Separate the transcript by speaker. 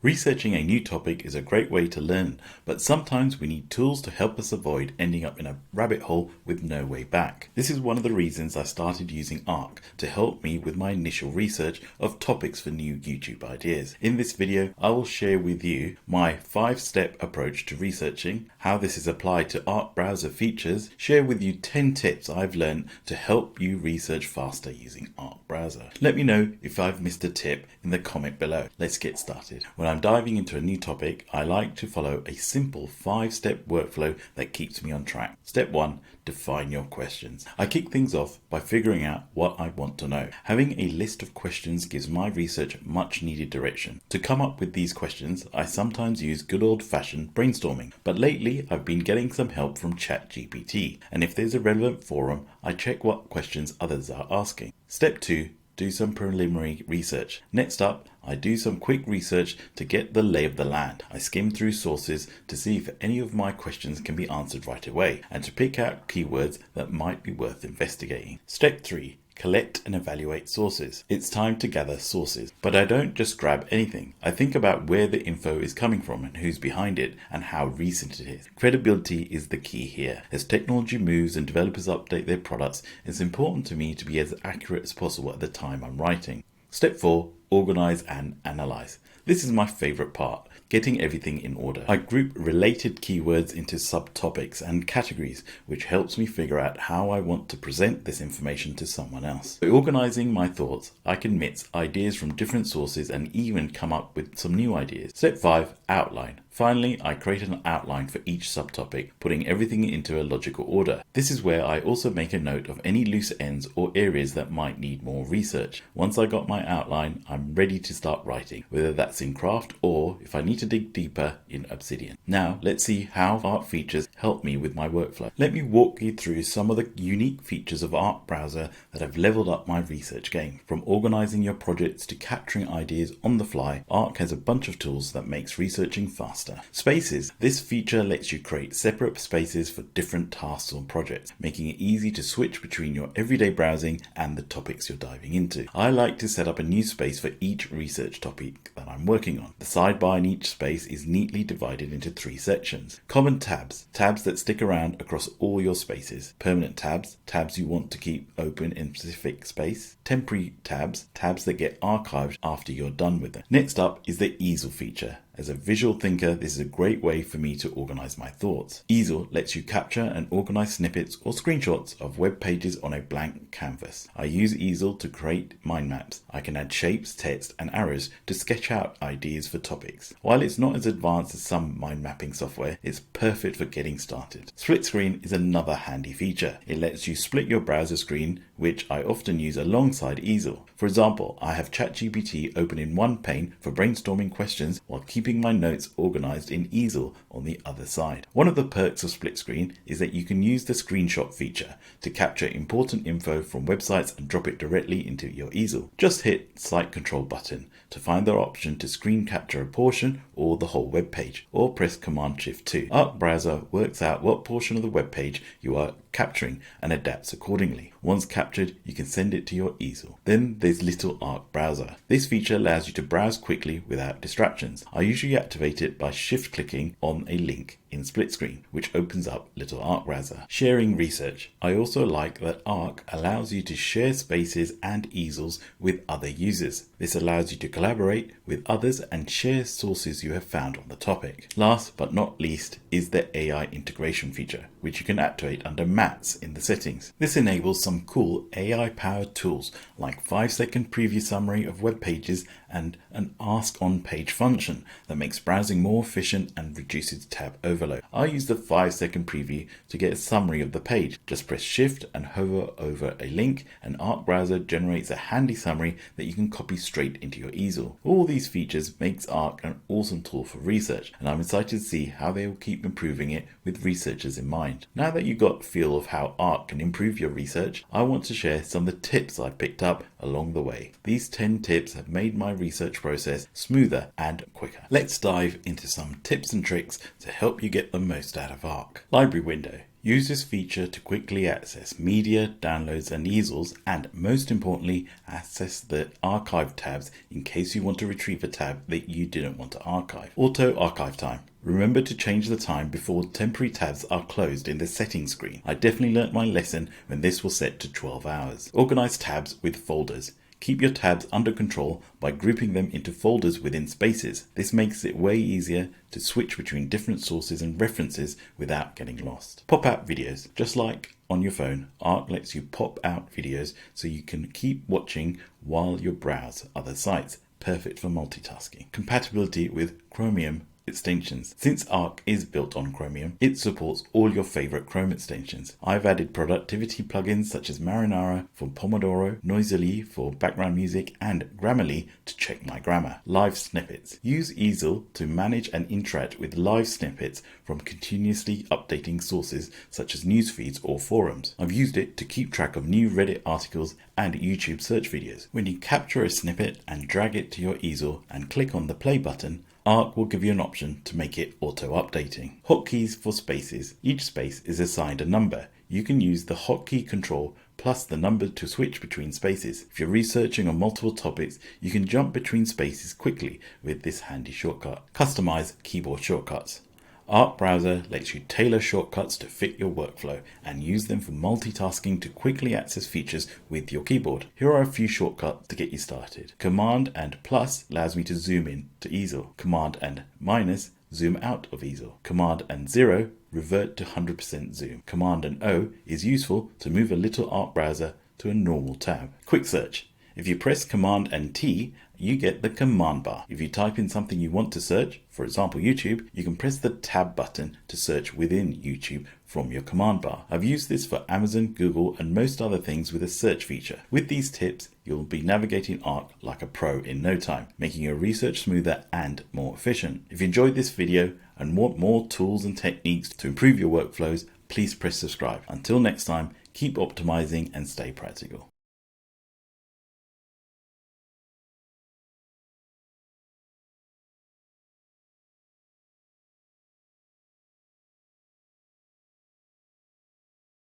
Speaker 1: Researching a new topic is a great way to learn, but sometimes we need tools to help us avoid ending up in a rabbit hole with no way back. This is one of the reasons I started using Arc to help me with my initial research of topics for new YouTube ideas. In this video, I will share with you my 5-step approach to researching, how this is applied to Arc browser features, share with you 10 tips I've learned to help you research faster using Arc browser. Let me know if I've missed a tip in the comment below. Let's get started. When I'm diving into a new topic, I like to follow a simple 5-step workflow that keeps me on track. Step 1, define your questions. I kick things off by figuring out what I want to know. Having a list of questions gives my research much needed direction. To come up with these questions, I sometimes use good old-fashioned brainstorming, but lately I've been getting some help from ChatGPT, and if there's a relevant forum, I check what questions others are asking. Step 2, do some preliminary research. Next up, I do some quick research to get the lay of the land. I skim through sources to see if any of my questions can be answered right away and to pick out keywords that might be worth investigating. Step 3. Collect and evaluate sources. It's time to gather sources, but I don't just grab anything. I think about where the info is coming from and who's behind it and how recent it is. Credibility is the key here. As technology moves and developers update their products, it's important to me to be as accurate as possible at the time I'm writing. Step 4. Organize and analyze. This is my favorite part, getting everything in order. I group related keywords into subtopics and categories, which helps me figure out how I want to present this information to someone else. By organizing my thoughts, I can mix ideas from different sources and even come up with some new ideas. Step 5, outline. Finally, I create an outline for each subtopic, putting everything into a logical order. This is where I also make a note of any loose ends or areas that might need more research. Once I got my outline, I'm ready to start writing, whether that's in Craft or if I need to dig deeper in Obsidian. Now, let's see how Arc features help me with my workflow. Let me walk you through some of the unique features of Arc browser that have leveled up my research game. From organizing your projects to capturing ideas on the fly, Arc has a bunch of tools that makes researching faster. Spaces. This feature lets you create separate spaces for different tasks or projects, making it easy to switch between your everyday browsing and the topics you're diving into. I like to set up a new space for each research topic that I'm working on. The sidebar in each space is neatly divided into 3 sections. Common tabs. Tabs that stick around across all your spaces. Permanent tabs. Tabs you want to keep open in a specific space. Temporary tabs. Tabs that get archived after you're done with them. Next up is the easel feature. As a visual thinker, this is a great way for me to organize my thoughts. Easel lets you capture and organize snippets or screenshots of web pages on a blank canvas. I use Easel to create mind maps. I can add shapes, text, and arrows to sketch out ideas for topics. While it's not as advanced as some mind mapping software, it's perfect for getting started. Split screen is another handy feature. It lets you split your browser screen, which I often use alongside Easel. For example, I have ChatGPT open in one pane for brainstorming questions while keeping my notes organized in Easel on the other side. One of the perks of split screen is that you can use the screenshot feature to capture important info from websites and drop it directly into your Easel. Just hit Site Control button to find the option to screen capture a portion or the whole web page, or press Command Shift 2. Arc browser works out what portion of the web page you are capturing and adapts accordingly. Once captured, you can send it to your Easel. Then there's Little Arc Browser. This feature allows you to browse quickly without distractions. I usually activate it by shift clicking on a link in split screen, which opens up Little Arc Browser. Sharing research. I also like that Arc allows you to share spaces and easels with other users. This allows you to collaborate with others and share sources you have found on the topic. Last but not least is the AI integration feature, which you can activate under Maps in the settings. This enables some cool AI-powered tools like 5-second preview summary of web pages and an Ask on Page function that makes browsing more efficient and reduces tab overload. I use the 5-second preview to get a summary of the page. Just press Shift and hover over a link, and Arc Browser generates a handy summary that you can copy straight into your Easel. All these features makes Arc an awesome tool for research, and I'm excited to see how they will keep improving it with researchers in mind. Now that you got a feel of how Arc can improve your research, I want to share some of the tips I've picked up along the way. These 10 tips have made my research process smoother and quicker. Let's dive into some tips and tricks to help you get the most out of Arc. Library window. Use this feature to quickly access media, downloads and easels, and most importantly, access the archive tabs in case you want to retrieve a tab that you didn't want to archive. Auto archive time. Remember to change the time before temporary tabs are closed in the settings screen. I definitely learnt my lesson when this was set to 12 hours. Organize tabs with folders. Keep your tabs under control by grouping them into folders within spaces. This makes it way easier to switch between different sources and references without getting lost. Pop out videos. Just like on your phone, Arc lets you pop out videos so you can keep watching while you browse other sites. Perfect for multitasking. Compatibility with Chromium extensions. Since Arc is built on Chromium, it supports all your favorite Chrome extensions. I've added productivity plugins such as Marinara for Pomodoro, Noisily for background music, and Grammarly to check my grammar. Live snippets. Use Easel to manage and interact with live snippets from continuously updating sources such as news feeds or forums. I've used it to keep track of new Reddit articles and YouTube search videos. When you capture a snippet and drag it to your easel and click on the play button, Arc will give you an option to make it auto-updating. Hotkeys for spaces. Each space is assigned a number. You can use the hotkey control plus the number to switch between spaces. If you're researching on multiple topics, you can jump between spaces quickly with this handy shortcut. Customize keyboard shortcuts. Arc Browser lets you tailor shortcuts to fit your workflow and use them for multitasking to quickly access features with your keyboard. Here are a few shortcuts to get you started. Command and plus allows me to zoom in to easel. Command and minus zoom out of easel. Command and 0 revert to 100% zoom. Command and O is useful to move a little Arc Browser to a normal tab. Quick search. If you press Command and T, you get the command bar. If you type in something you want to search, for example YouTube, you can press the tab button to search within YouTube from your command bar. I've used this for Amazon, Google, and most other things with a search feature. With these tips, you'll be navigating Arc like a pro in no time, making your research smoother and more efficient. If you enjoyed this video and want more tools and techniques to improve your workflows, please press subscribe. Until next time, keep optimizing and stay practical.